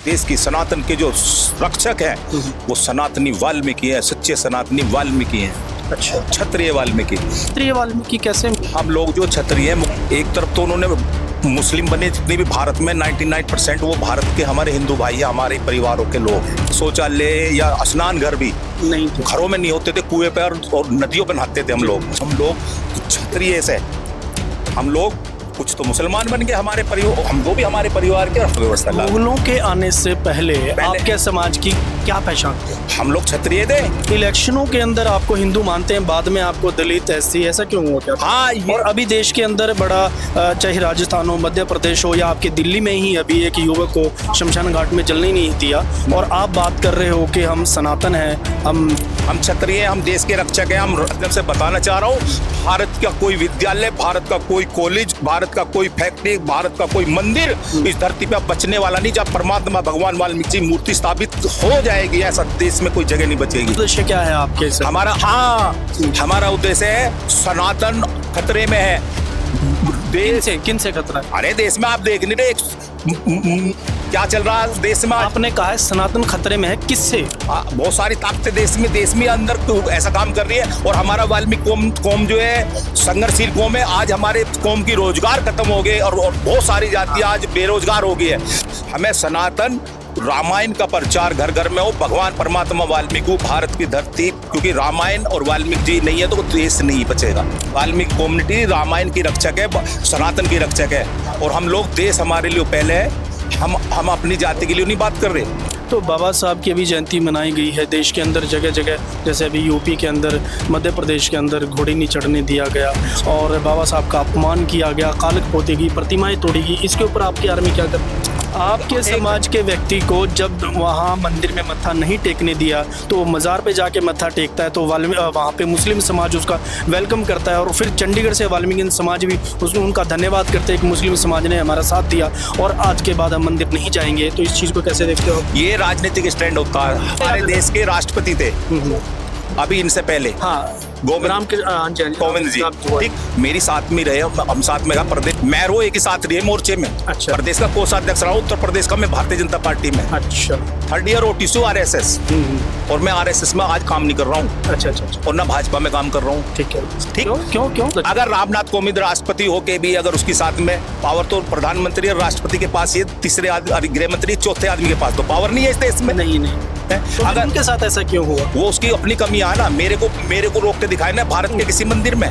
देश की सनातन के जो रक्षक हैं वो सनातनी वाल्मीकि हैं, सच्चे सनातनी वाल्मीकि हैं। अच्छा, क्षत्रिय वाल्मीकि। क्षत्रिय वाल्मीकि कैसे? हम लोग जो क्षत्रिय हैं, एक तरफ तो उन्होंने मुस्लिम बने जितने भी भारत में 99% वो भारत के हमारे हिंदू भाई या हमारे परिवारों के लोग हैं। शौचालय या स्नान घर भी नहीं, घरों में नहीं होते थे, कुएं पे और नदियों पे नहाते थे हम लोग क्षत्रिय से। हम लोग कुछ तो मुसलमान बन गए, हमारे परिवार, हम वो भी हमारे परिवार के अर्थव्यवस्था। मुगलों के आने से पहले आपके समाज की क्या पहचान थी? हम लोग क्षत्रिय थे। इलेक्शनों के अंदर आपको हिंदू मानते हैं, बाद में आपको दलित, एससी, ऐसा क्यों हो गया? हाँ, और अभी देश के अंदर बड़ा, चाहे राजस्थान हो, मध्य प्रदेश हो, या आपके दिल्ली में ही अभी एक युवक को शमशान घाट में जलने नहीं दिया, और आप बात कर रहे हो कि हम सनातन हैं, हम क्षत्रिय हैं, हम देश के रक्षक हैं। हम जब से बताना चाह रहा हूँ, भारत का कोई विद्यालय, भारत का कोई कॉलेज, भारत का कोई फैक्ट्री, भारत का कोई मंदिर इस धरती पे बचने वाला नहीं। जब परमात्मा भगवान वाल्मीकि मूर्ति स्थापित हो जाएगी, ऐसा देश में कोई जगह नहीं बचेगी। उद्देश्य क्या है आपके? हमारा उद्देश्य है सनातन खतरे में है। किन से खतरा है? अरे देश में आप देख नहीं रहे क्या चल रहा है देश में? आपने कहा है सनातन खतरे में है, किससे? बहुत सारी ताकतें देश में अंदर तो ऐसा काम कर रही है। और हमारा वाल्मीकि कौम जो है संघर्षशील कौम है। आज हमारे कौम की रोजगार खत्म हो गए और बहुत सारी जातियां आज बेरोजगार हो गई है। हमें सनातन रामायण का प्रचार घर घर में हो, भगवान परमात्मा वाल्मीकि भारत की धरती, क्योंकि रामायण और वाल्मीकि जी नहीं है तो देश नहीं बचेगा। वाल्मीकि कम्युनिटी रामायण की रक्षक है, सनातन की रक्षक है, और हम लोग देश हमारे लिए पहले है। हम अपनी जाति के लिए नहीं बात कर रहे। तो बाबा साहब की अभी जयंती मनाई गई है देश के अंदर जगह जगह, जैसे अभी यूपी के अंदर, मध्य प्रदेश के अंदर घोड़े नहीं चढ़ने दिया गया और बाबा साहब का अपमान किया गया, कालक पोतेगी, प्रतिमाएं तोड़ी गई। इसके ऊपर आपकी आर्मी क्या करती है? आपके समाज के व्यक्ति को जब वहाँ मंदिर में मत्था नहीं टेकने दिया तो मज़ार पे जाके मत्था टेकता है, तो वहाँ पे मुस्लिम समाज उसका वेलकम करता है, और फिर चंडीगढ़ से वाल्मीकि समाज भी उनका धन्यवाद करते हैं कि मुस्लिम समाज ने हमारा साथ दिया, और आज के बाद हम मंदिर नहीं जाएंगे। तो इस चीज़ को कैसे देखते हो? ये राजनीतिक स्टैंड होता है। हमारे देश के राष्ट्रपति थे अभी इनसे पहले, कोविंद जी, ठीक, मेरी साथ में रहे, हम साथ में प्रदेश मैं रो एक ही साथ रहे मोर्चे में। अच्छा। प्रदेश का कोषाध्यक्ष रहा, उत्तर प्रदेश का मैं भारतीय जनता पार्टी में। अच्छा। 3rd ईयर OTC RSS, और मैं RSS में आज काम नहीं कर रहा हूँ। अच्छा, और ना भाजपा में काम कर रहा हूँ। ठीक है, ठीक। क्यों? अगर रामनाथ कोविंद राष्ट्रपति होके भी अगर उसके साथ में पावर, तो प्रधानमंत्री और राष्ट्रपति के पास, ये तीसरे गृह मंत्री, चौथे आदमी के पास तो पावर नहीं है इस देश में। नहीं तो अगर उनके साथ ऐसा क्यों हुआ? वो उसकी अपनी कमियां है ना। मेरे को रोक के दिखाए ना भारत के किसी मंदिर में।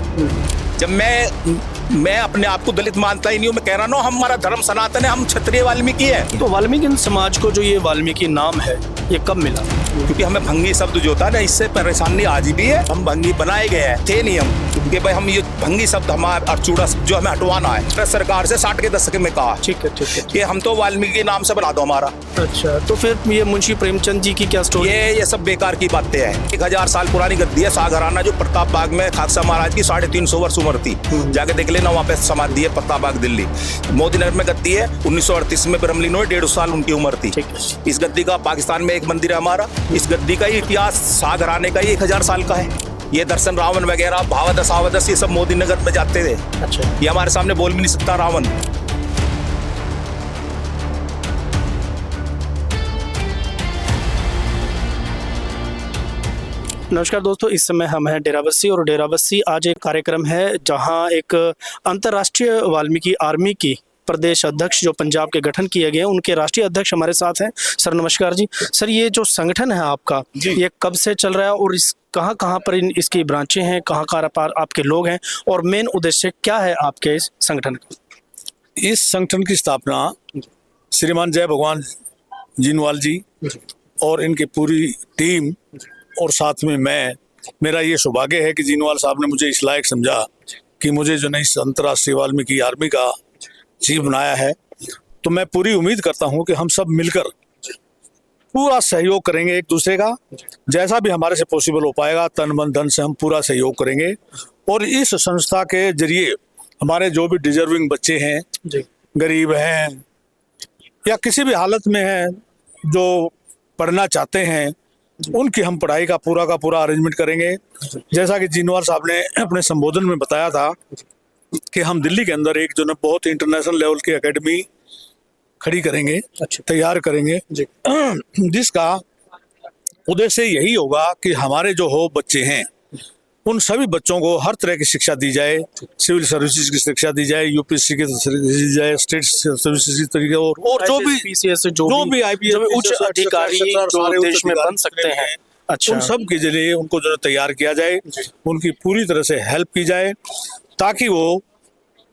जब मैं अपने आप को दलित मानता ही नहीं हूँ, मैं कह रहा हूँ हमारा धर्म सनातन है, हम क्षत्रिय वाल्मीकि है। तो वाल्मीकि समाज को जो ये वाल्मीकि नाम है, ये कब मिला? क्योंकि हमें भंगी शब्द जो था ना, इससे परेशानी आज भी है। हम भंगी बनाए गए हैं, थे नहीं हम, क्योंकि भाई हम ये भंगी शब्द हमारा अड़चूड़ा जो हमें हटवाना है। सरकार से 60 के दशक में कहा, ठीक है, कि हम तो वाल्मीकि नाम से बना दो हमारा। अच्छा, तो फिर ये मुंशी प्रेमचंद जी की क्या स्टोरी? ये सब बेकार की बातें हैं। 1000 साल पुरानी गद्दी है शाहघराना, जो प्रताप बाग में खाकसा महाराज की 350 वर्ष उम्र थी। जाके देख लेना, वहाँ पे समाधि है, प्रताप बाग दिल्ली। मोदी नगर में गद्दी है, 1938 में ब्रह्मलीन हुए, 150 साल उनकी उम्र थी। इस गद्दी का पाकिस्तान में एक मंदिर है हमारा। इस गद्दी का ही इतिहास शाहघराने का ही 1000 साल का है। ये दर्शन रावण वगैरह, भावादस आवादस, ये सब मोदी नगर में जाते थे। अच्छा। ये हमारे सामने बोल भी नहीं सकता रावण। नमस्कार दोस्तों, इस समय हम हैं डेराबस्सी, और डेराबस्सी आज एक कार्यक्रम है जहां एक अंतर्राष्ट्रीय वाल्मीकि आर्मी की प्रदेश अध्यक्ष जो पंजाब के गठन किए गए हैं, उनके राष्ट्रीय अध्यक्ष हमारे साथ हैं। सर नमस्कार जी। सर, ये जो संगठन है आपका, ये कब से चल रहा है, और इस कहाँ पर इसकी ब्रांचें हैं, कहाँ आपके लोग हैं, और मेन उद्देश्य क्या है आपके इस संगठन का? इस संगठन की स्थापना श्रीमान जय भगवान जीनवाल जी और इनकी पूरी टीम, और साथ में मेरा ये सौभाग्य है कि जीनवाल साहब ने मुझे इस लायक समझा कि मुझे जो इस अंतर्राष्ट्रीय वाल्मीकि आर्मी का चीफ बनाया है। तो मैं पूरी उम्मीद करता हूं कि हम सब मिलकर पूरा सहयोग करेंगे एक दूसरे का, जैसा भी हमारे से पॉसिबल हो पाएगा, तन मन धन से हम पूरा सहयोग करेंगे। और इस संस्था के जरिए हमारे जो भी डिजर्विंग बच्चे हैं, गरीब हैं या किसी भी हालत में हैं, जो पढ़ना चाहते हैं, उनकी हम पढ़ाई का पूरा अरेंजमेंट करेंगे। जैसा कि जीनवाल साहब ने अपने संबोधन में बताया था कि हम दिल्ली के अंदर एक जो बहुत इंटरनेशनल लेवल की एकेडमी खड़ी करेंगे, अच्छा। तैयार करेंगे, जी। जिसका उद्देश्य यही होगा कि हमारे जो हो बच्चे हैं उन सभी बच्चों को हर तरह की शिक्षा दी जाए, सिविल सर्विसेज की शिक्षा दी जाए, यूपीएससी की दी जाए, स्टेट सर्विसेज की तरीके, और जो भी PCS जो भी आईपीएस उच्च अधिकारी जो देश में बन सकते हैं, अच्छा, उन सब के लिए उनको जो तैयार किया जाए, उनकी पूरी तरह से हेल्प की जाए ताकि वो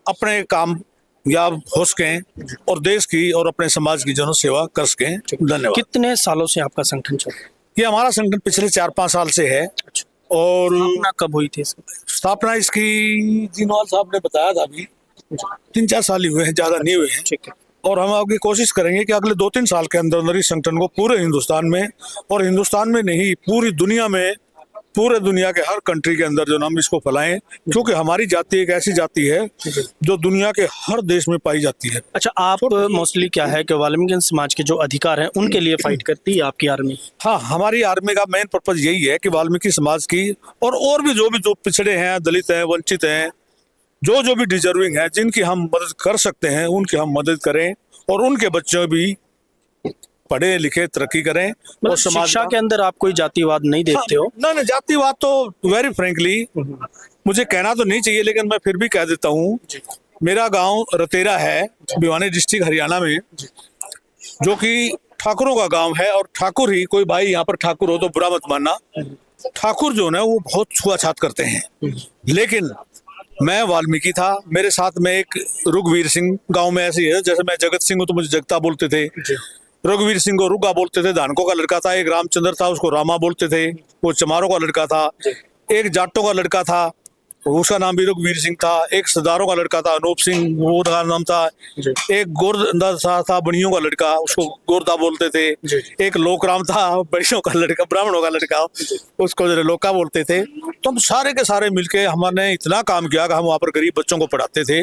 अपने काम या हो सकें और देश की और अपने समाज की जन सेवा कर सकें। धन्यवाद। कितने सालों से आपका संगठन चल रहा है? ये हमारा संगठन पिछले 4-5 साल से है। अच्छा। और स्थापना कब हुई थी इसकी? स्थापना इसकी जीनवाल साहब ने बताया था, अभी 3-4 साल ही हुए हैं, ज्यादा नहीं हुए हैं। ठीक है। और हम आगे कोशिश करेंगे कि अगले 2-3 साल के अंदर अंदर इस संगठन को पूरे हिंदुस्तान में, और हिंदुस्तान में नहीं पूरी दुनिया में, पूरे दुनिया के हर कंट्री के अंदर जो हम इसको फैलाएं, क्योंकि हमारी जाति एक ऐसी जाति है जो दुनिया के हर देश में पाई जाती है। अच्छा, आप मोस्टली क्या है कि वाल्मीकि समाज के जो अधिकार हैं उनके लिए फाइट करती है आपकी आर्मी? हाँ, हमारी आर्मी का मेन पर्पज यही है कि वाल्मीकि समाज की और भी जो पिछड़े हैं, दलित हैं, वंचित हैं, जो भी डिजर्विंग है, जिनकी हम मदद कर सकते हैं उनकी हम मदद करें, और उनके बच्चे भी पढ़े लिखे तरक्की करें। और समाज शिक्षा के अंदर आप कोई जातिवाद नहीं देखते हो? ना, जातिवाद तो वेरी फ्रेंकली मुझे कहना तो नहीं चाहिए, लेकिन मैं फिर भी कह देता हूँ। मेरा गांव रतेरा है, भिवानी डिस्ट्रिक्ट हरियाणा में, जो कि ठाकुरों का गांव है। और ठाकुर ही, कोई भाई यहाँ पर ठाकुर हो तो बुरा मत मानना, ठाकुर जो है वो बहुत छुआछात करते हैं। लेकिन मैं वाल्मीकि था, मेरे साथ में एक रघुवीर सिंह, गांव में ऐसी है जैसे मैं जगत सिंह हूँ तो मुझे जगता बोलते थे, रघुवीर सिंह को रुगा बोलते थे, धानकों का लड़का था। एक रामचंद्र था, उसको रामा बोलते थे, वो चमारों का लड़का था। एक जाटों का लड़का था, उसका नाम भी रघुवीर सिंह था। एक सरदारों का लड़का था, अनूप सिंह, वो का नाम था। एक गोरदा था, बनियों का लड़का, उसको गोरदा बोलते थे। एक लोकराम था, बनियों का लड़का, ब्राह्मणों का लड़का, उसको लोका बोलते थे। तो हम सारे के सारे मिलके हमने इतना काम किया कि हम वहाँ पर गरीब बच्चों को पढ़ाते थे,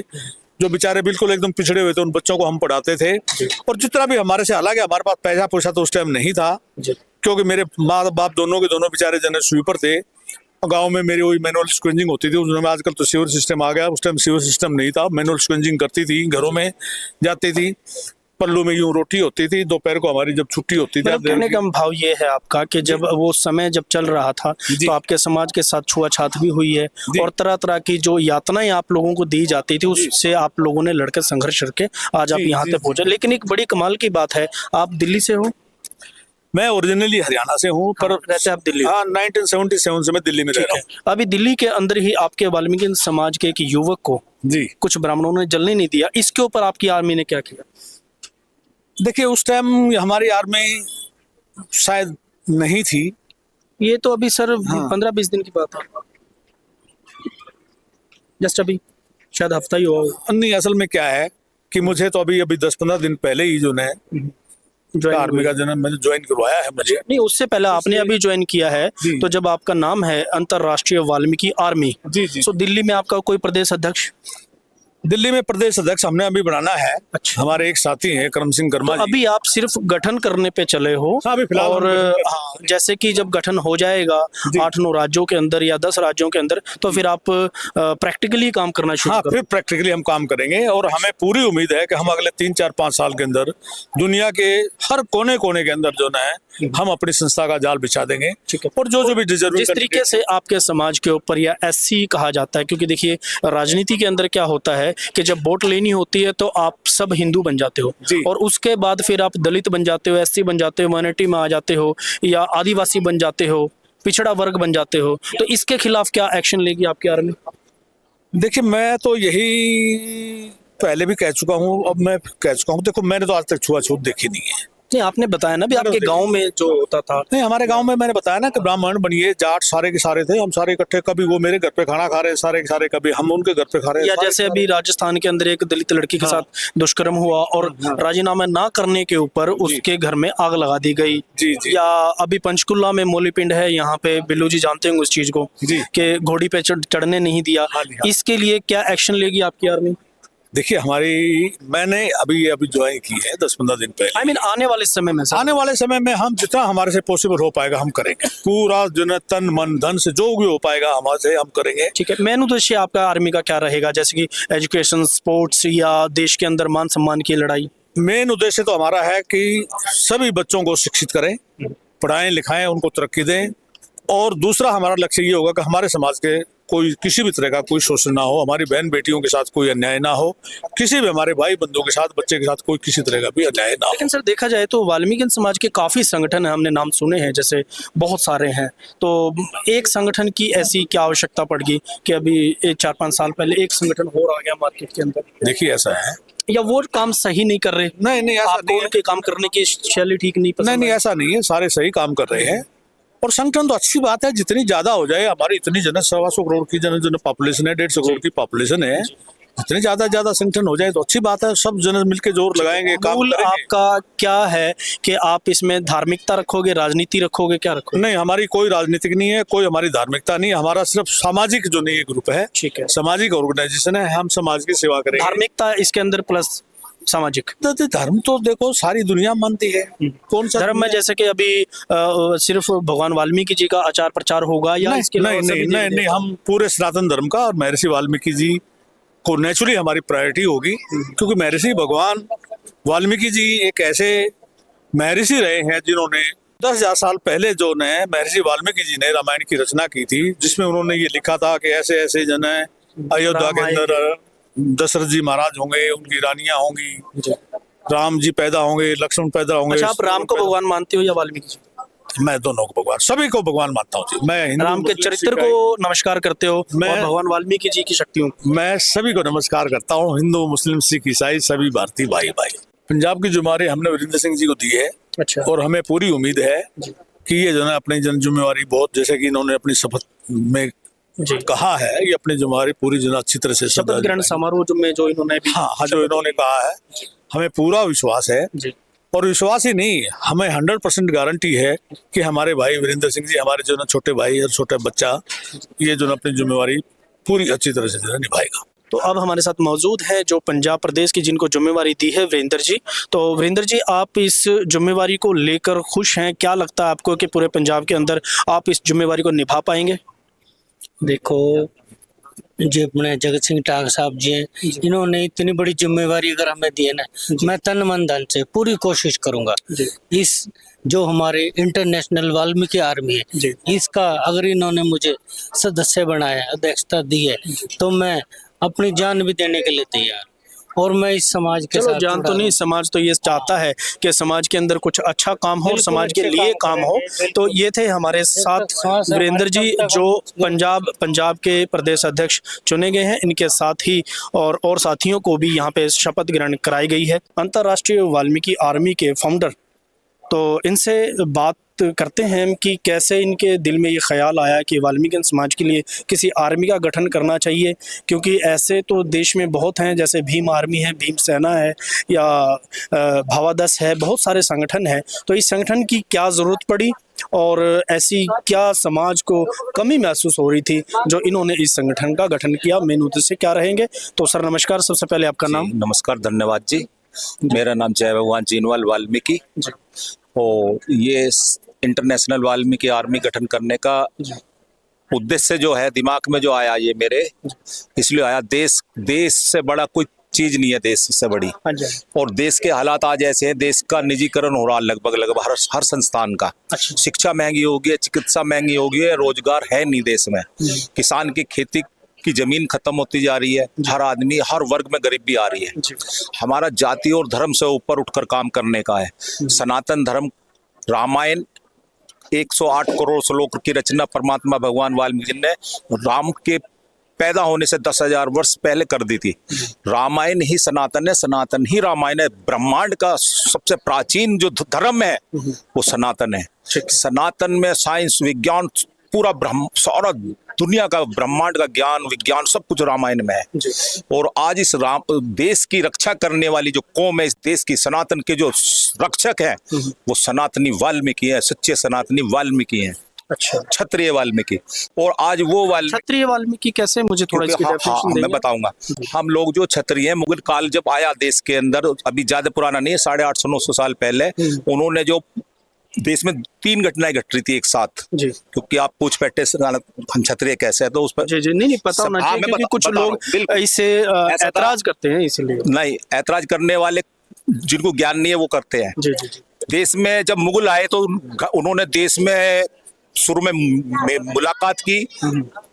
जो बेचारे बिल्कुल एकदम पिछड़े हुए थे, उन बच्चों को हम पढ़ाते थे। और जितना भी हमारे से, हालांकि हमारे पास पैसा पैसा तो उस टाइम नहीं था, क्योंकि मेरे माँ बाप दोनों के दोनों बेचारे जनरल स्वीपर थे। गांव में मेरी वही मैनुअल स्क्वेंजिंग होती थी उस समय। आजकल तो सीवर सिस्टम आ गया, उस टाइम सीवर सिस्टम नहीं था। मैनुअल स्क्वेंजिंग करती थी, घरों में जाती थी, पल्लू में यूं रोटी होती थी। दोपहर को हमारी जब छुट्टी होती थी। कहने का भाव ये है आपका कि जब वो समय जब चल रहा था तो आपके समाज के साथ छुआछात भी हुई है, और तरह तरह की जो यातनाएं आप लोगों को दी जाती थी, उससे आप लोगों ने लड़कर संघर्ष करके आज आप यहाँ तक पहुंचे। लेकिन एक बड़ी कमाल की बात है, आप दिल्ली से हो? मैं ओरिजिनली हरियाणा से हूँ, पर रहते आप दिल्ली? हाँ, 1977 से मैं दिल्ली में रह रहा हूँ। अभी दिल्ली के अंदर ही आपके वाल्मीकि समाज के एक युवक को कुछ ब्राह्मणों ने जलने नहीं दिया, इसके ऊपर आपकी आर्मी ने क्या किया? देखिए, उस टाइम हमारी आर्मी शायद नहीं थी। ये तो अभी सर 15-20 दिन की बात है, जस्ट अभी शायद हफ्ता ही हुआ। नहीं, असल में क्या है कि मुझे तो अभी 10-15 दिन पहले ही जो है आर्मी का जन्म मैंने ज्वाइन करवाया है मुझे। नहीं, उससे पहले आपने अभी ज्वाइन किया है, तो जब आपका नाम है अंतरराष्ट्रीय वाल्मीकि आर्मी, तो दिल्ली में आपका कोई प्रदेश अध्यक्ष? दिल्ली में प्रदेश अध्यक्ष हमने अभी बनाना है। अच्छा। हमारे एक साथी हैं करम सिंह कर्मा तो अभी आप सिर्फ गठन करने पे चले हो? हाँ, अभी फिलहाल और हाँ, जैसे कि जब गठन हो जाएगा 8-9 राज्यों के अंदर या 10 राज्यों के अंदर, तो फिर आप प्रैक्टिकली काम करना शुरू करेंगे। फिर प्रैक्टिकली हम काम करेंगे, और हमें पूरी उम्मीद है कि हम अगले 3-4-5 साल के अंदर दुनिया के हर कोने कोने के अंदर जो है हम अपनी संस्था का जाल बिछा देंगे। और जो भी डिजर्विंग, जिस तरीके से आपके समाज के ऊपर या SC कहा जाता है, क्योंकि देखिए राजनीति के अंदर क्या होता है कि जब वोट लेनी होती है तो आप सब हिंदू बन जाते हो, और उसके बाद फिर आप दलित बन जाते हो, SC बन जाते हो, माइनॉरिटी में आ जाते हो, या आदिवासी बन जाते हो, पिछड़ा वर्ग बन जाते हो। तो इसके खिलाफ क्या एक्शन लेगी आपकी आर्मी? देखिए, मैं तो यही पहले भी कह चुका हूँ, अब मैं कह चुका हूँ। देखो, मैंने तो आज तक छुआछूत देखी नहीं है। नहीं, आपने बताया ना भी आपके गांव में जो होता था। नहीं, हमारे गांव में मैंने बताया ना कि ब्राह्मण बनिए, जाट सारे के सारे थे, हम सारे इकट्ठे, कभी वो मेरे घर पे खाना खा रहे सारे के सारे, कभी हम उनके घर पे खा रहे। या जैसे अभी राजस्थान के अंदर एक दलित लड़की के साथ दुष्कर्म हुआ और राजीनामा ना करने के ऊपर उसके घर में आग लगा दी गई। या अभी पंचकुला में मोलीपिंड है, यहाँ पे बिल्लू जी जानते होंगे उस चीज को, कि घोड़ी पे चढ़ने नहीं दिया। इसके लिए क्या एक्शन लेगी आपकी आर्मी? देखिए, मैंने अभी ज्वाइन की है 10-15 दिन पहले। I mean, आने वाले समय में आने वाले समय में हम जितना हमारे से पॉसिबल हो पाएगा हम करेंगे। पूरा जो तन मन धन से जो भी हो पाएगा हमारे से हम करेंगे। ठीक है, मेन उद्देश्य आपका आर्मी का क्या रहेगा, जैसे कि एजुकेशन, स्पोर्ट्स, या देश के अंदर मान सम्मान की लड़ाई? मेन उद्देश्य तो हमारा है कि सभी बच्चों को शिक्षित करें, पढ़ाएं लिखाएं, उनको तरक्की दें। और दूसरा हमारा लक्ष्य ये होगा कि हमारे समाज के कोई किसी भी तरह का कोई शोषण ना हो, हमारी बहन बेटियों के साथ कोई अन्याय ना हो, किसी भी हमारे भाई बंधुओं के साथ, बच्चे के साथ कोई किसी तरह का भी अन्याय ना हो। लेकिन सर देखा जाए तो वाल्मीकि समाज के काफ़ी संगठन है, हमने नाम सुने हैं, जैसे बहुत सारे हैं। तो एक संगठन की ऐसी क्या आवश्यकता पड़ गई कि अभी 4-5 साल पहले एक संगठन और आ गया मार्केट के अंदर? देखिए ऐसा है, या वो काम सही नहीं कर रहे? नहीं ऐसा आपको नहीं है। उनके काम करने की शैली ठीक नहीं पसंद? नहीं ऐसा नहीं है, सारे सही काम कर रहे हैं। और संगठन तो अच्छी बात है, जितनी ज्यादा हो जाए, हमारी इतनी 125 करोड़ की जन पॉपुलेशन है, 150 करोड़ की पॉपुलेशन है, जितने ज्यादा संगठन हो जाए तो अच्छी बात है। सब जन मिलकर जोर लगाएंगे, काम मूल करेंगे। आपका क्या है कि आप इसमें धार्मिकता रखोगे, राजनीति रखोगे, क्या रखोगे? नहीं, हमारी कोई राजनीतिक नहीं है, कोई हमारी धार्मिकता नहीं है, हमारा सिर्फ सामाजिक जो नहीं ग्रुप है, ठीक है, सामाजिक ऑर्गेनाइजेशन है, हम समाज की सेवा करेंगे। धार्मिकता इसके अंदर प्लस सामाजिक। धर्म तो देखो सारी दुनिया मानती है, कौन सा धर्म में जैसे कि अभी सिर्फ भगवान वाल्मीकि जी का आचार प्रचार होगा या इसके अलावा सभी देवी नहीं, हम पूरे सनातन धर्म का और महर्षि वाल्मीकि जी को नेचुरली हमारी प्रायोरिटी होगी, क्योंकि महर्षि भगवान वाल्मीकि जी एक ऐसे महर्षि रहे हैं जिन्होंने 10,000 साल पहले जो ने महर्षि वाल्मीकि जी ने रामायण की रचना की थी, जिसमें उन्होंने ये लिखा था कि ऐसे ऐसे जन है अयोध्या के अंदर, दशरथ जी महाराज होंगे, उनकी रानियां होंगी, राम जी पैदा होंगे, लक्ष्मण पैदा होंगे। अच्छा, आप राम को भगवान मानते हो या वाल्मीकि जी? मैं दोनों को भगवान, सभी को भगवान मानता हूँ जी। मैं राम के चरित्र को नमस्कार करते हो और भगवान वाल्मीकि जी की शक्तियों? मैं सभी को नमस्कार करता हूँ, हिंदू मुस्लिम सिख ईसाई सभी भारतीय भाई भाई। पंजाब की जिम्मेवारी हमने वीरेंद्र सिंह जी को दी है। अच्छा। और हमें पूरी उम्मीद है कि ये जो है अपनी जन जिम्मेवारी बहुत, जैसे कि इन्होंने अपनी शपथ में कहा है, ये अपनी जिम्मेवारी पूरी जन अच्छी तरह से शपथ ग्रहण समारोह में जो इन्होंने भी जो इन्होंने कहा है, हमें पूरा विश्वास है। और विश्वास ही नहीं, हमें 100% गारंटी है कि हमारे भाई वीरेंद्र सिंह जी, हमारे जो ना छोटे भाई और छोटा बच्चा, ये जो अपनी जिम्मेवारी पूरी अच्छी तरह से निभाएगा। तो अब हमारे साथ मौजूद है जो पंजाब प्रदेश की जिनको जिम्मेवारी दी है, वीरेंद्र जी। तो वीरेंद्र जी, आप इस जिम्मेवारी को लेकर खुश हैं? क्या लगता है आपको कि पूरे पंजाब के अंदर आप इस जिम्मेवारी को निभा पाएंगे? देखो, जो अपने जगत सिंह टाग साहब जी हैं, इन्होंने इतनी बड़ी जिम्मेवारी अगर हमें दी है ना, मैं तन मन धन से पूरी कोशिश करूंगा। इस जो हमारे इंटरनेशनल वाल्मीकि आर्मी है, इसका अगर इन्होंने मुझे सदस्य बनाया, अध्यक्षता दी है, तो मैं अपनी जान भी देने के लिए तैयार। और मैं इस समाज के साथ जान तो नहीं, समाज तो ये चाहता है कि समाज के अंदर कुछ अच्छा काम हो, समाज के लिए काम हो। तो ये थे हमारे साथ वीरेंद्र जी, जो पंजाब के प्रदेश अध्यक्ष चुने गए हैं। इनके साथ ही और साथियों को भी यहाँ पे शपथ ग्रहण कराई गई है। अंतर्राष्ट्रीय वाल्मीकि आर्मी के फाउंडर, तो इनसे बात करते हैं कि कैसे इनके दिल में ये ख्याल आया कि वाल्मीकि समाज के लिए किसी आर्मी का गठन करना चाहिए, क्योंकि ऐसे तो देश में बहुत हैं, जैसे भीम आर्मी है, भीम सेना है, या भावादस है, बहुत सारे संगठन हैं। तो इस संगठन की क्या ज़रूरत पड़ी और ऐसी क्या समाज को कमी महसूस हो रही थी जो इन्होंने इस संगठन का गठन किया? मेन उद्देश्य क्या रहेंगे? तो सर नमस्कार, सबसे पहले आपका नाम? नमस्कार, धन्यवाद जी। मेरा नाम जय भगवान जीनवाल वाल्मीकि। और ये इंटरनेशनल वाल्मीकि आर्मी गठन करने का उद्देश्य जो है दिमाग में जो आया, ये मेरे इसलिए आया, देश से बड़ा कोई चीज नहीं है, देश से बड़ी। और देश के हालात आज ऐसे हैं, देश का निजीकरण हो रहा लगभग हर संस्थान का। शिक्षा महंगी हो गई है, चिकित्सा महंगी हो गई है, रोजगार है नहीं देश में। किसान की खेती की जमीन खत्म होती जा रही है, हर आदमी, हर वर्ग में गरीबी आ रही है। हमारा जाति और धर्म से ऊपर उठकर काम करने का है। सनातन धर्म, रामायण 108 करोड़ श्लोक की रचना परमात्मा भगवान वाल्मीकि ने राम के पैदा होने से 10,000 वर्ष पहले कर दी थी। रामायण ही सनातन है, सनातन ही रामायण है। ब्रह्मांड का सबसे प्राचीन जो धर्म है वो सनातन है। सनातन में साइंस, विज्ञान, पूरा सारा दुनिया का ब्रह्मांड का ज्ञान, विज्ञान सब कुछ रामायण में है। और आज इस देश की रक्षा करने वाली जो कौम है, इस देश की सनातन के जो रक्षक हैं, वो सनातनी वाल्मीकि है, सच्चे सनातनी वाल्मीकि हैं। अच्छा, क्षत्रिय वाल्मीकि। और आज वो क्षत्रिय वाल्मीकि कैसे, मुझे थोड़ा इसकी डेफिनेशन देंगे? मैं बताऊंगा। हम लोग जो क्षत्रिय हैं, मुगल काल जब आया देश के अंदर, अभी ज्यादा पुराना नहीं है, 850-900 साल पहले, उन्होंने जो देश में 3 घटनाएं घट रही थी एक साथ जी। क्योंकि आप पूछ बैठे हम क्षत्रिय कैसे है, तो उस पर जी नहीं पता होना चाहिए, क्योंकि कुछ लोग इसे ऐतराज करते हैं, इसलिए। नहीं, ऐतराज करने वाले जिनको ज्ञान नहीं है वो करते हैं। जी जी जी। देश में जब मुगल आए तो उन्होंने देश में शुरू में मुलाकात की,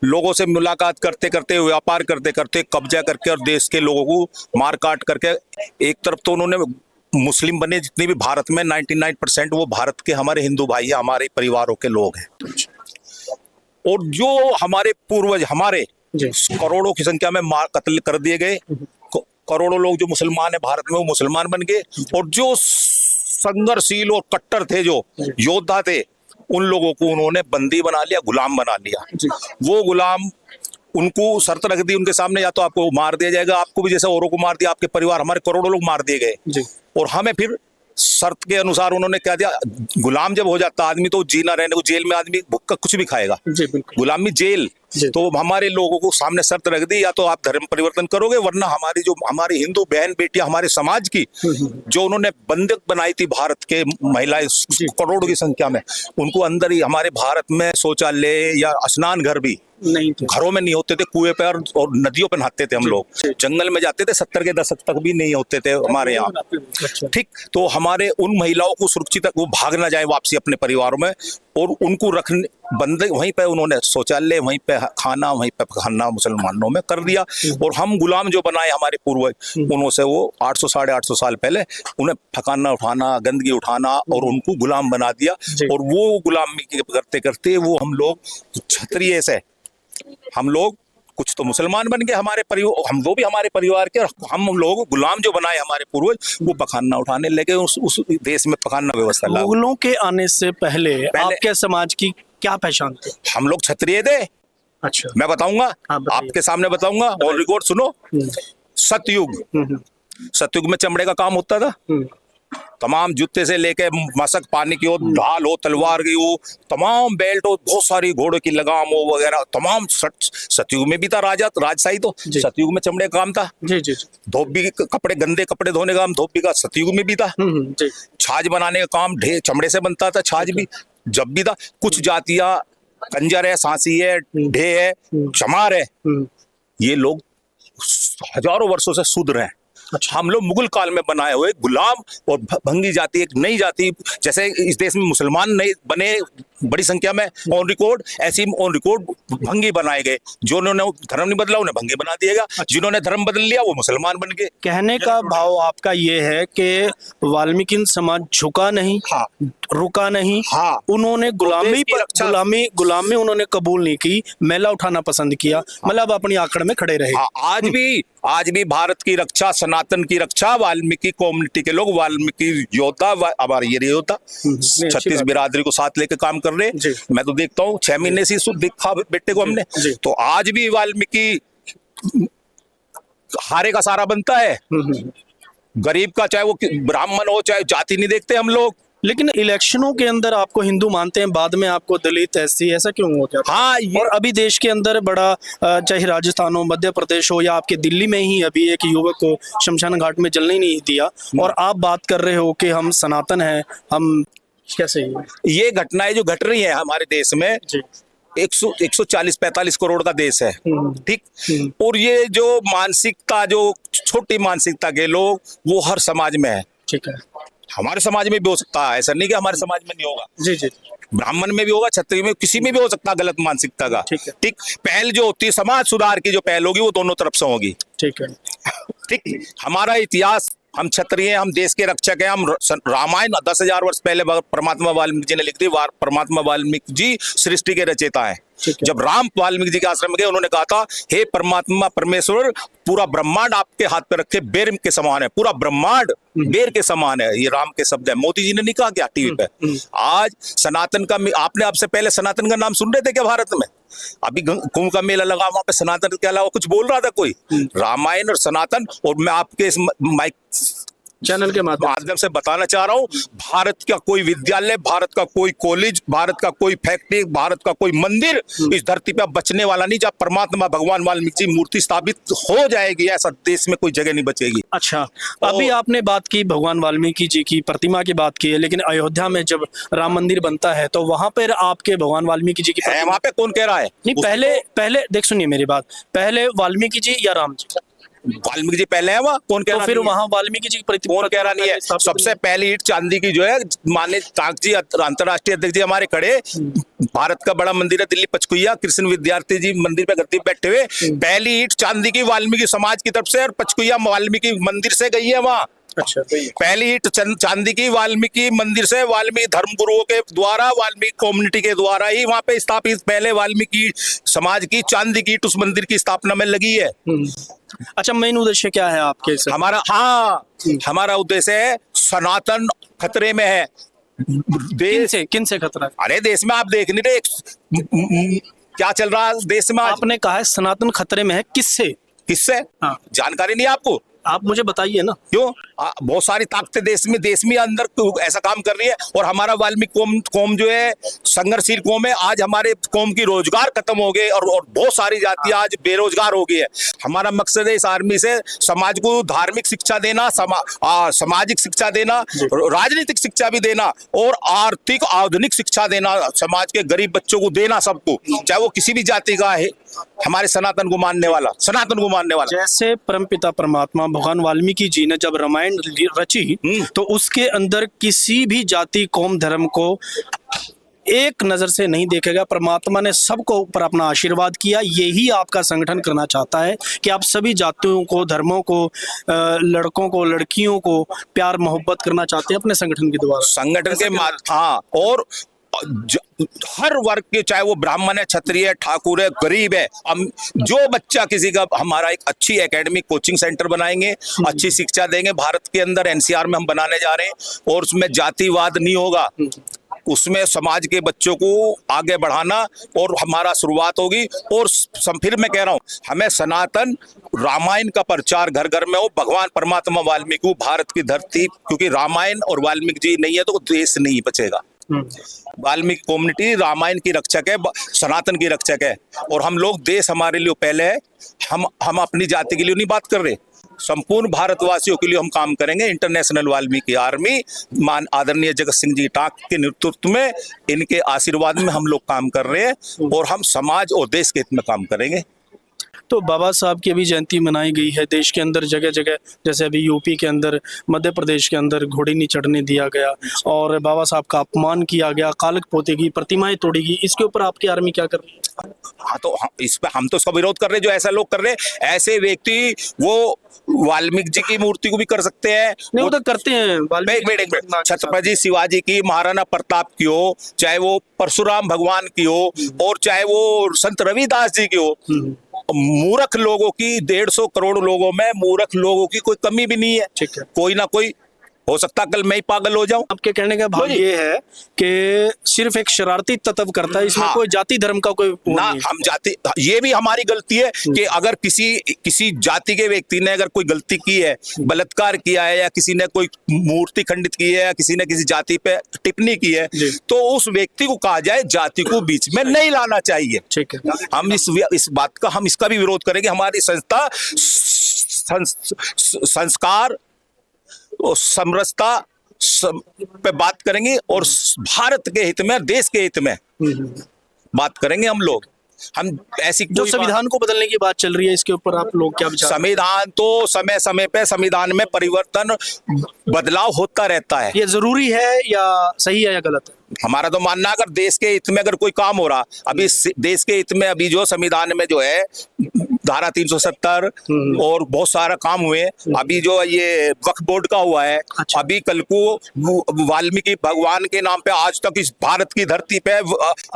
लोगों से मुलाकात करते करते, व्यापार करते करते, कब्जा करके और देश के लोगों को मार काट करके एक तरफ तो उन्होंने मुस्लिम बने जितने भी भारत में 99% वो भारत के हमारे हिंदू भाई हैं, हमारे परिवारों के लोग हैं। और जो हमारे पूर्वज हमारे करोड़ों की संख्या में कत्ल कर दिए गए, करोड़ों लोग जो मुसलमान है भारत में वो मुसलमान बन गए, और जो संघर्षशील और कट्टर थे, जो योद्धा थे, उन लोगों को उन्होंने बंदी बना लिया, गुलाम बना लिया। वो गुलाम, उनको शर्त रख दी उनके सामने, या तो आपको मार दिया जाएगा, आपको भी जैसे औरों को मार दिया, आपके परिवार, हमारे करोड़ों लोग मार दिए गए। और हमें फिर शर्त के अनुसार उन्होंने क्या दिया, गुलाम जब हो जाता आदमी तो जीना रहने को, जेल में आदमी भुक्का कुछ भी खाएगा, गुलामी जेल। तो हमारे लोगों को सामने शर्त रख दी, या तो आप धर्म परिवर्तन करोगे, वरना हमारी हिंदू बहन बेटियां, हमारे समाज की जो उन्होंने बंधक बनाई थी भारत के महिलाएं करोड़ों की संख्या में, उनको अंदर ही हमारे भारत में शौचालय या स्नान घर भी नहीं थे, घरों में नहीं होते थे, कुएं पे और नदियों पे नहाते थे हम लोग, जंगल में जाते थे, 70 के दशक तक भी नहीं होते थे हमारे यहाँ। ठीक, तो हमारे उन महिलाओं को सुरक्षित, वो भाग ना जाए वापसी अपने परिवारों में, और उनको रखने बंदे वहीं पे, उन्होंने शौचालय वहीं पे, खाना वहीं पे खाना मुसलमानों में कर दिया। और हम गुलाम जो बनाए हमारे पूर्वज, उन्होंने से वो 800 साढ़े 800 साल पहले उन्हें फकाना उठाना, गंदगी उठाना, और उनको गुलाम बना दिया। और वो गुलामी करते करते वो हम लोग क्षत्रिय से, हम लोग कुछ तो मुसलमान बन गए, हमारे परिवार, हम वो भी हमारे परिवार के, हम लोग गुलाम जो बनाए हमारे पूर्वज, वो पखाना उठाने लगे, उस देश में पखाना व्यवस्था लागू। मुगलों के आने से पहले आपके समाज की क्या पहचान थी? हम लोग क्षत्रिय थे। अच्छा, मैं बताऊंगा, आपके सामने बताऊंगा, और रिकॉर्ड सुनो। सतयुग, सतयुग में चमड़े का काम होता था, तमाम जूते से लेके मशक, पानी की हो, ढाल हो, तलवार की हो, तमाम बेल्ट हो, बहुत सारी घोड़ों की लगाम हो वगैरह, तमाम सतयुग में भी था राजशाही, तो सतयुग में चमड़े का काम था। धोबी कपड़े, गंदे कपड़े धोने का काम धोबी का सतयुग में भी था। छाछ बनाने का काम चमड़े से बनता था, छाछ भी जब भी था। कुछ जातियां, कंजर है, सांसी है, ढे है, चमार है, ये लोग हजारों वर्षों से शूद्र हैं। अच्छा। हम लोग मुगल काल में बनाए हुए गुलाम और भंगी जाति, एक नई जाति, जैसे इस देश में मुसलमान नए बने बड़ी संख्या में ऑन रिकॉर्ड, ऐसी ऑन रिकॉर्ड भंगी बनाए गए। जो उन्होंने धर्म नहीं बदला उन्हें भंगी बना दिएगा। अच्छा। जिन्होंने धर्म बदल लिया वो मुसलमान बन गए। कहने का भाव आपका ये है कि वाल्मीकि समाज झुका नहीं, हाँ, रुका नहीं, हाँ, उन्होंने गुलामी उन्होंने कबूल नहीं की, मेला उठाना पसंद किया, मतलब अपनी आकड़ में खड़े रहे। हाँ, आज भी भारत की रक्षा, सनातन की रक्षा वाल्मीकि कम्युनिटी के लोग, वाल्मीकि योद्धा, हमारे ये योद्धा 36 बिरादरी को साथ लेके काम कर रहे हैं। मैं तो देखता हूँ 6 महीने से देखा बेटे को हमने, तो आज भी वाल्मीकि हारे का सारा बनता है। गरीब का, चाहे वो ब्राह्मण हो, चाहे जाति नहीं देखते हम लोग। लेकिन इलेक्शनों के अंदर आपको हिंदू मानते हैं, बाद में आपको दलित, एससी, ऐसा क्यों हो जाता है? हाँ, और अभी देश के अंदर बड़ा, चाहे राजस्थान हो, मध्य प्रदेश हो, या आपके दिल्ली में ही अभी एक युवक को शमशान घाट में जलने ही नहीं दिया, और आप बात कर रहे हो कि हम सनातन हैं, हम कैसे? ये घटनाएं जो घट रही है हमारे देश में, 140-45 करोड़ का देश है, ठीक, और ये जो मानसिकता, जो छोटी मानसिकता के लोग, वो हर समाज में है। ठीक है, हमारे समाज में भी हो सकता है, ऐसा नहीं कि हमारे समाज में नहीं होगा। जी जी, ब्राह्मण में भी होगा, क्षत्रिय में, किसी में भी हो सकता है गलत मानसिकता का। ठीक, पहल जो होती है समाज सुधार की, जो पहल होगी वो दोनों तरफ से होगी। ठीक है, ठीक। हमारा इतिहास, हम क्षत्रिय हैं, हम देश के रक्षक हैं। हम रामायण 10,000 वर्ष पहले परमात्मा वाल्मीकि जी ने लिख दी। परमात्मा वाल्मीकि जी सृष्टि के रचयिता हैं। जब राम वाल्मीकि जी के आश्रम में गए, उन्होंने कहा था, हे परमात्मा परमेश्वर, पूरा ब्रह्मांड आपके हाथ पे रखे, बेर के समान है, पूरा ब्रह्मांड बेर के समान है। ये राम के शब्द है, मोदी जी ने नहीं कहा क्या टीवी पे? आज सनातन का, आपने आपसे पहले सनातन का नाम सुन रहे थे क्या भारत में? अभी कुंभ का मेला लगा, वहां पे सनातन के अलावा कुछ बोल रहा था कोई? रामायण और सनातन। और मैं आपके इस माइक चैनल के माध्यम से बताना चाह रहा हूँ, भारत का कोई विद्यालय, भारत का कोई कॉलेज, भारत का कोई फैक्ट्री, भारत का कोई मंदिर इस धरती पे बचने वाला नहीं। जब परमात्मा भगवान वाल्मीकि जी मूर्ति स्थापित हो जाएगी, ऐसा देश में कोई जगह नहीं बचेगी। अच्छा, अभी आपने बात की भगवान वाल्मीकि जी की प्रतिमा की बात की है, लेकिन अयोध्या में जब राम मंदिर बनता है तो वहां पर आपके भगवान वाल्मीकि जी की वहां पे कौन कह रहा है? नहीं, पहले देख, सुनिए मेरी बात, पहले वाल्मीकि जी या राम जी? वाल्मीकि जी पहले है वहाँ, कौन कह तो रहा फिर नहीं है? वहाँ वाल्मीकि जी की कौन कह रहा नहीं है? स्थापित सबसे पहली ईंट चांदी की जो है माननीय ताक जी अंतर्राष्ट्रीय अध्यक्ष जी हमारे खड़े, भारत का बड़ा मंदिर है दिल्ली पंचकुइया, कृष्ण विद्यार्थी जी मंदिर पे गद्दी पे बैठे हुए, पहली ईंट चांदी की वाल्मीकि समाज की तरफ से और पंचकुइया वाल्मीकि मंदिर से गई है वहाँ। अच्छा, पहली ईंट चांदी की वाल्मीकि मंदिर से, वाल्मीकि धर्म गुरुओं के द्वारा, वाल्मीकि कम्युनिटी के द्वारा ही वहां पे स्थापित पहले वाल्मीकि समाज की चांदी की ईंट उस मंदिर की स्थापना में लगी है। अच्छा, मेन उद्देश्य क्या है आपके इस? हमारा उद्देश्य है सनातन खतरे में है। किन से खतरा है? अरे देश में आप देख नहीं रहे क्या चल रहा है देश में आज? आपने कहा है सनातन खतरे में है, किससे? किससे? हाँ। जानकारी नहीं है आपको? आप मुझे बताइए ना। क्यों? बहुत सारी ताकतें देश में अंदर ऐसा काम कर रही है, और हमारा वाल्मीकि कौम जो है संघर्षशील कौम है। आज हमारे कौम की रोजगार खत्म हो गए और बहुत सारी जातियां आज बेरोजगार हो गई है। हमारा मकसद है इस आर्मी से समाज को धार्मिक शिक्षा देना, सामाजिक शिक्षा देना, राजनीतिक शिक्षा भी देना और आर्थिक आधुनिक शिक्षा देना, समाज के गरीब बच्चों को देना, सबको, चाहे वो किसी भी जाति का है, हमारे सनातन को मानने वाला। जैसे परमपिता परमात्मा भगवान वाल्मीकि जी ने जब रामायण रची तो उसके अंदर किसी भी जाति कौम धर्म को एक नजर से नहीं देखेगा। परमात्मा ने सबको ऊपर अपना आशीर्वाद किया। यही आपका संगठन करना चाहता है कि आप सभी जातियों को, धर्मों को, लड़कों को, लड़कियों को प्यार मोहब्बत करना चाहते हैं अपने संगठन के द्वारा। संगठन के हाँ, और हर वर्ग के, चाहे वो ब्राह्मण है, क्षत्रिय है, ठाकुर है, गरीब है, जो बच्चा किसी का, हमारा एक अच्छी एकेडमिक कोचिंग सेंटर बनाएंगे, अच्छी शिक्षा देंगे। भारत के अंदर एनसीआर में हम बनाने जा रहे हैं, और उसमें जातिवाद नहीं होगा, उसमें समाज के बच्चों को आगे बढ़ाना और हमारा शुरुआत होगी। और फिर मैं कह रहा हूं, हमें सनातन रामायण का प्रचार घर घर में हो, भगवान परमात्मा वाल्मीकि भारत की धरती, क्योंकि रामायण और वाल्मीकि जी नहीं है तो देश नहीं बचेगा। वाल्मीकि कम्युनिटी रामायण की रक्षक है, सनातन की रक्षक है, और हम लोग, देश हमारे लिए पहले है। हम अपनी जाति के लिए नहीं बात कर रहे, संपूर्ण भारतवासियों के लिए हम काम करेंगे। इंटरनेशनल वाल्मीकि आर्मी आदरणीय जगत सिंह जी टाक के नेतृत्व में, इनके आशीर्वाद में हम लोग काम कर रहे हैं, और हम समाज और देश के हित में काम करेंगे। तो बाबा साहब की अभी जयंती मनाई गई है देश के अंदर जगह जगह, जैसे अभी यूपी के अंदर, मध्य प्रदेश के अंदर घोड़ी नहीं चढ़ने दिया गया और बाबा साहब का अपमान किया गया, कालक पोते की प्रतिमाएं तोड़ी गई। इसके ऊपर आपकी आर्मी क्या कर रही है? हाँ, तो इस पे हम तो इसका विरोध कर रहे हैं, जो ऐसा लोग कर रहे हैं। ऐसे व्यक्ति वो वाल्मीकि जी की मूर्ति को भी कर सकते हैं, नहीं वो तो करते हैं। एक मिनट, छत्रपति शिवाजी की, महाराणा प्रताप की हो, चाहे वो परशुराम भगवान की हो, और चाहे वो संत रविदास जी की हो, मूर्ख लोगों की, 150 करोड़ लोगों में मूर्ख लोगों की कोई कमी भी नहीं है। ठीक है, कोई ना कोई हो सकता, कल मैं ही पागल हो जाऊं। आपके कहने का भाव ये है कि सिर्फ एक शरारती तत्व करता है, इसमें हाँ, कोई जाति धर्म का कोई ना, हम जाति, ये भी हमारी गलती है कि अगर किसी जाति के व्यक्ति ने अगर कोई गलती की है, बलात्कार किया है, या किसी ने कोई मूर्ति खंडित की है, या किसी ने किसी जाति पे टिप्पणी की है, तो उस व्यक्ति को कहा जाए जाति को बीच में नहीं लाना चाहिए। ठीक है, हम इस बात का, हम इसका भी विरोध करेंगे। हमारी संस्था संस्कार और समरसता पे बात करेंगे, और भारत के हित में, देश के हित में बात करेंगे हम लोग। हम ऐसी जो संविधान को बदलने की बात चल रही है, इसके ऊपर आप लोग क्या विचार? संविधान तो समय समय पे संविधान में परिवर्तन, बदलाव होता रहता है। ये जरूरी है या सही है या गलत है? हमारा तो मानना, अगर देश के हित में अगर कोई काम हो रहा, अभी देश के हित में अभी जो संविधान में जो है धारा 370 और बहुत सारा काम हुए। अभी जो ये वक्फ बोर्ड का हुआ है, अच्छा। अभी कल को वाल्मीकि भगवान के नाम पे आज तक इस भारत की धरती पे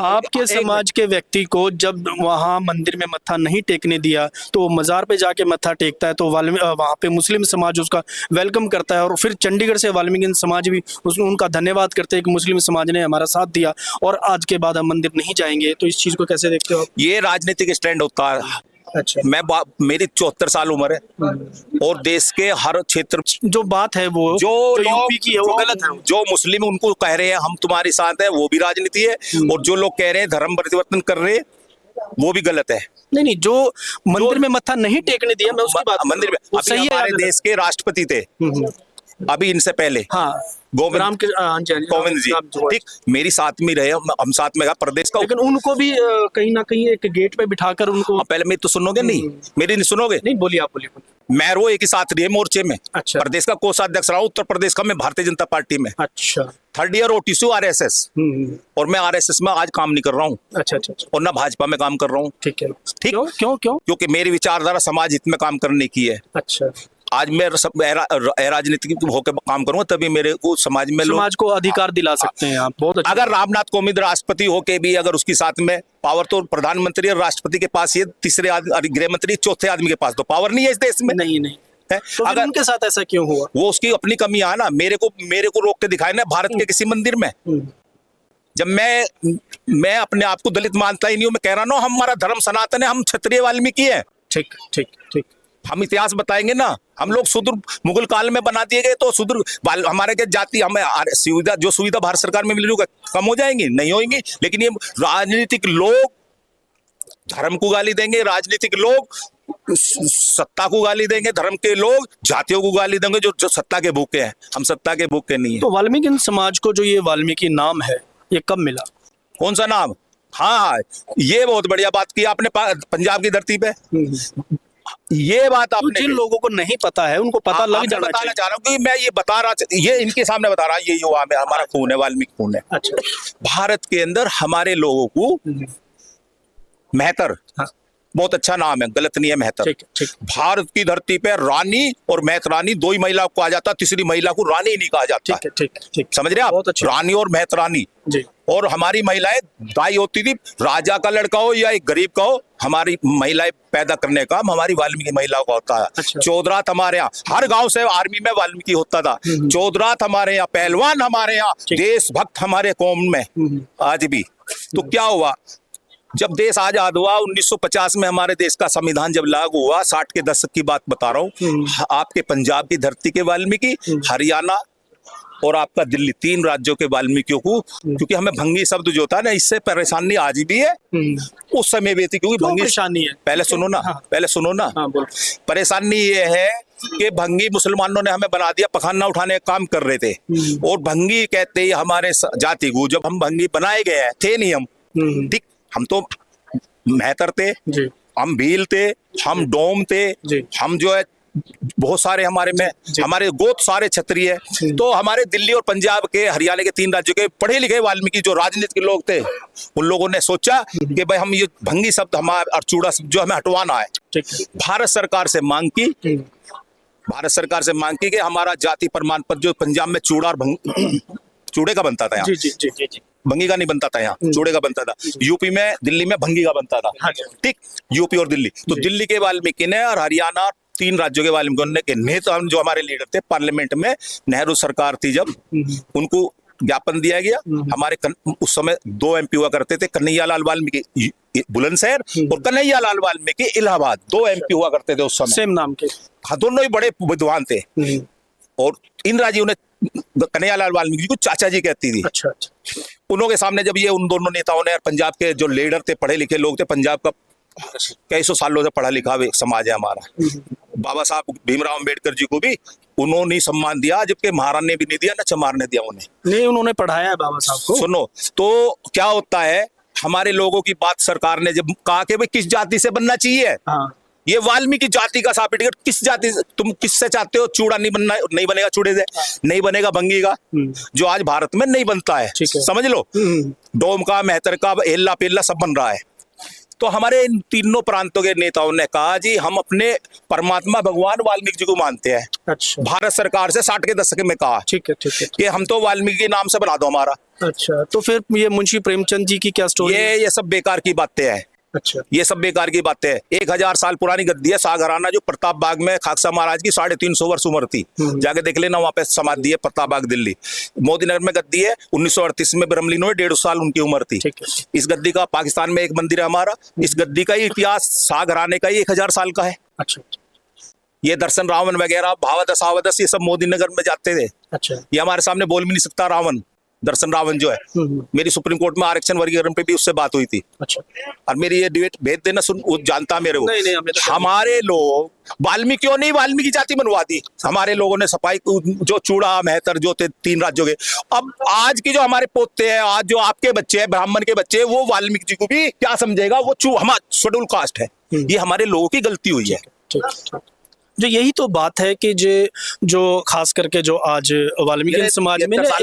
आपके समाज के व्यक्ति को जब वहाँ मंदिर में मत्था नहीं टेकने दिया तो मजार पे जाके मत्था टेकता है, तो वहाँ पे मुस्लिम समाज उसका वेलकम करता है, और फिर चंडीगढ़ से वाल्मीकि समाज भी उनका धन्यवाद करते हैं कि मुस्लिम समाज ने हमारा साथ दिया और आज के बाद हम मंदिर नहीं जाएंगे। तो इस चीज को कैसे देखते हो? ये राजनीतिक स्टैंड होता है। अच्छा, मेरी 74 साल उम्र है, और देश के हर क्षेत्र जो बात है वो जो यूपी की है वो गलत है। जो मुस्लिम उनको कह रहे हैं हम तुम्हारे साथ है, वो भी राजनीति है, और जो लोग कह रहे हैं धर्म परिवर्तन कर रहे हैं, वो भी गलत है। नहीं, जो मंदिर में मत्था नहीं टेकने दिया, मैं उसकी बात, मंदिर में, अभी हमारे देश के राष्ट्रपति थे, अभी इनसे पहले हाँ गोविंद राम के हाँ जी, हाँ जी, गोविंद जी, राम जोड़। ठीक, मेरी साथ में रहे, हम साथ में गए प्रदेश का। लेकिन उनको भी कहीं ना कहीं एक गेट पे बिठाकर उनको पहले मेरी तो सुनोगे नहीं, मेरी नहीं सुनोगे। नहीं, बोलिए आप, बोलिए। मैं रो एक ही साथ रही है मोर्चे में। अच्छा। प्रदेश का कोषाध्यक्ष रहा हूं, उत्तर प्रदेश का मैं भारतीय जनता पार्टी में। अच्छा। 3rd ईयर OTC RSS, और मैं RSS में आज काम नहीं कर रहा हूँ, अच्छा अच्छा अच्छा, और ना भाजपा में काम कर रहा हूँ। ठीक है। ठीक, क्यों क्यों क्यों? क्योंकि मेरी विचारधारा समाज हित में काम करने की है। अच्छा, आज मैं सब राजनीतिक होकर काम करूंगा, तभी मेरे को समाज में लोग, समाज को अधिकार दिला सकते हैं आप। बहुत अच्छा। अगर रामनाथ कोविंद राष्ट्रपति होके भी अगर उसकी साथ में पावर, तो प्रधानमंत्री और राष्ट्रपति के पास ये तीसरे आदमी, गृह मंत्री चौथे आदमी के पास तो पावर नहीं है इस देश में। नहीं नहीं, है? तो फिर अगर उनके साथ ऐसा क्यों हुआ? वो उसकी अपनी कमी है ना, मेरे को रोक के दिखाए ना भारत के किसी मंदिर में। जब मैं अपने आप को दलित मानता ही नहीं हूं, मैं कह रहा ना हमारा धर्म सनातन है, हम क्षत्रिय वाल्मीकि है। ठीक ठीक ठीक। हम इतिहास बताएंगे ना, हम लोग शूद्र मुगल काल में बना दिए गए, तो शूद्र हमारे के जाति, हमें सुविधा, जो सुविधा भारत सरकार में मिल रही है कम हो जाएंगी? नहीं होंगी। लेकिन ये राजनीतिक लोग धर्म को गाली देंगे, राजनीतिक लोग सत्ता को गाली देंगे, धर्म के लोग जातियों को गाली देंगे, जो सत्ता के भूखे हैं। हम सत्ता के भूखे नहीं है। तो वाल्मीकि समाज को जो ये वाल्मीकि नाम है, ये कब मिला? कौन सा नाम? हाँ, ये बहुत बढ़िया बात की आपने, पंजाब की धरती पे ये बात आपने। तो जिन लोगों को नहीं पता है उनको पता लग जाना बताना चाहिए। चाह रहा हूँ कि मैं ये बता रहा, ये इनके सामने बता रहा, ये युवा में हमारा खून है, वाल्मीकि खून है। अच्छा। भारत के अंदर हमारे लोगों को मेहतर, हाँ। बहुत अच्छा नाम है, गलत नहीं है मेहतर। ठीक ठीक। भारत की धरती पे रानी और मेहतरानी दो ही महिलाओं को आ जाता, तीसरी महिला को रानी नहीं कहा जाता। ठीक है, ठीक ठीक। समझ रहे आप? बहुत अच्छा। रानी और मेहतरानी जी। और हमारी महिलाएं दाई होती थी, राजा का लड़का हो या एक गरीब का हो, हमारी महिलाएं पैदा करने का काम हमारी वाल्मीकि महिलाओं का होता है। अच्छा। चौधरात हमारे यहाँ, हर गांव से आर्मी में वाल्मीकि होता था। चौधरात हमारे यहाँ, पहलवान हमारे यहाँ, देशभक्त हमारे कौम में आज भी। तो क्या हुआ, जब देश आजाद हुआ 1950 में, हमारे देश का संविधान जब लागू हुआ, 60 के दशक की बात बता रहा हूँ, आपके पंजाब की धरती के वाल्मीकि, हरियाणा और आपका दिल्ली, 3 राज्यों के वाल्मीकियों को, क्योंकि हमें भंगी शब्द जो था ना, इससे परेशानी आज भी है, उस समय भी थी। क्योंकि भंगी परेशानी है, पहले सुनो ना, पहले सुनो ना। हाँ, बोलो। परेशानी ये है कि भंगी मुसलमानों ने हमें बना दिया, पखाना उठाने का काम कर रहे थे, और भंगी कहते ही हमारे जाति को, जब हम भंगी बनाए गए हैं, थे नहीं हम, ठीक, हम तो मेहतर थे, हम भील थे, हम डोम थे, हम जो है बहुत सारे हमारे में, हमारे गोत सारे क्षत्रिय है। तो हमारे दिल्ली और पंजाब के, हरियाणा के 3 राज्यों के पढ़े लिखे वाल्मीकि जो राजनीतिक के लोग थे, उन लोगों ने सोचा कि भाई हम ये भंगी शब्द हमारा और चूड़ा शब्द जो हमें हटवाना है। भारत सरकार से मांग की, भारत सरकार से मांग की कि हमारा जाति प्रमाण पत्र जो पंजाब में चूड़ा और चूड़े का बनता था, यहाँ भंगी का नहीं बनता था, यहाँ चूड़े का बनता था। यूपी में, दिल्ली में भंगी का बनता था। ठीक, यूपी और दिल्ली। तो दिल्ली के वाल्मीकि ने और हरियाणा 3 राज्यों के वाल्मीकि के नेता, जो हमारे लीडर थे पार्लियामेंट में, नेहरू सरकार थी जब, उनको ज्ञापन दिया गया। हमारे उस समय 2 MP हुआ करते थे, कन्हैयालाल वाल्मीकि बुलंदशहर और कन्हैयालाल वाल्मीकि इलाहाबाद, 2 MP हुआ करते थे उस समय, सेम नाम के। हाँ, दोनों ही बड़े विद्वान थे। और इंदिरा जी उन्हें, कन्हैयालाल वाल्मीकि को चाचा जी कहती थी। अच्छा अच्छा। उन्होंने सामने जब ये उन दोनों नेताओं ने, पंजाब के जो लीडर थे, पढ़े लिखे लोग थे, पंजाब का कई सौ सालों से पढ़ा लिखा समाज है हमारा, बाबा साहब भीमराव अंबेडकर जी को भी उन्होंने ही सम्मान दिया, जबकि महाराणा ने भी नहीं दिया, ना चमार ने दिया उन्हें। नहीं, उन्होंने पढ़ाया है बाबा साहब को। सुनो, तो क्या होता है, हमारे लोगों की बात सरकार ने जब कहा कि भाई किस जाति से बनना चाहिए, हाँ, ये वाल्मीकि जाति का सर्टिफिकेट, किस जाति से, तुम किससे चाहते हो? चूड़ा नहीं बनना, नहीं बनेगा चूड़े से, नहीं बनेगा भंगी का, जो आज भारत में नहीं बनता है, समझ लो। डोम का, मेहतर का, एल्ला पेल्ला सब बन रहा है। तो हमारे इन तीनों प्रांतों के नेताओं ने कहा, जी हम अपने परमात्मा भगवान वाल्मीकि जी को मानते हैं। अच्छा। भारत सरकार से 60 के दशक में कहा, ठीक है कि हम तो वाल्मीकि के नाम से बना दो हमारा। अच्छा, तो फिर ये मुंशी प्रेमचंद जी की क्या स्टोरी है? ये सब बेकार की बातें हैं। अच्छा, ये सब बेकार की बातें है। 1000 साल पुरानी गद्दी है सागराना, जो प्रताप बाग में खाकसा महाराज की 350 वर्ष उम्र थी, जाके देख लेना, वहां पे समाधि है, प्रताप बाग दिल्ली। मोदी नगर में गद्दी है, 1938 में ब्रह्मलीन हुए, 150 साल उनकी उम्र थी। इस गद्दी का पाकिस्तान में एक मंदिर है हमारा, इस गद्दी का इतिहास सागराने का 1000 साल का है। अच्छा, ये दर्शन रावण वगैरह, भावादस आवादस, ये सब मोदी नगर में जाते थे। अच्छा, ये हमारे सामने बोल भी नहीं सकता रावण, दर्शन रावण जो है, मेरी सुप्रीम कोर्ट में आरक्षण वर्गीकरण पे भी उससे बात हुई थी। अच्छा, और मेरी ये डिबेट भेज देना, सुन, वो जानता मेरे को। नहीं, हमें तो हमारे लोग वाल्मीकियों ने वाल्मीकि जाति बनवा दी, हमारे लोगों ने सफाई जो चूड़ा मेहतर जो थे 3 राज्यों के। अब आज की जो हमारे पोते हैं, आज जो आपके बच्चे हैं, ब्राह्मण के बच्चे, वो वाल्मीकि जी को भी क्या समझेगा, वो हमारा शेड्यूल कास्ट है। ये हमारे लोगों की गलती हुई है। ठीक। जो यही तो बात है कि जो खास करके जो आज वाल्मीकि समाज में ना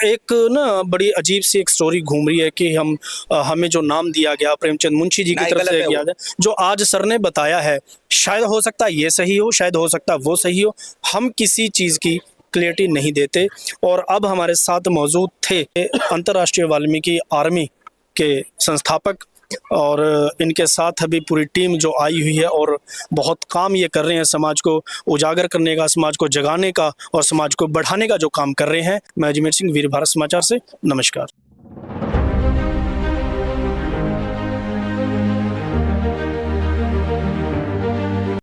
एक ना बड़ी अजीब सी एक स्टोरी घूम रही है कि हमें जो नाम दिया गया प्रेमचंद मुंशी जी की तरफ से किया गया, जो आज सर ने बताया है, शायद हो सकता है ये सही हो, शायद हो सकता है वो सही हो, हम किसी चीज की क्लैरिटी नहीं देते। और अब हमारे साथ मौजूद थे अंतर्राष्ट्रीय वाल्मीकि आर्मी के संस्थापक, और इनके साथ अभी पूरी टीम जो आई हुई है और बहुत काम ये कर रहे हैं समाज को उजागर करने का, समाज को जगाने का और समाज को बढ़ाने का जो काम कर रहे हैं। मैं अजमेर सिंह, वीर भारत समाचार से, नमस्कार।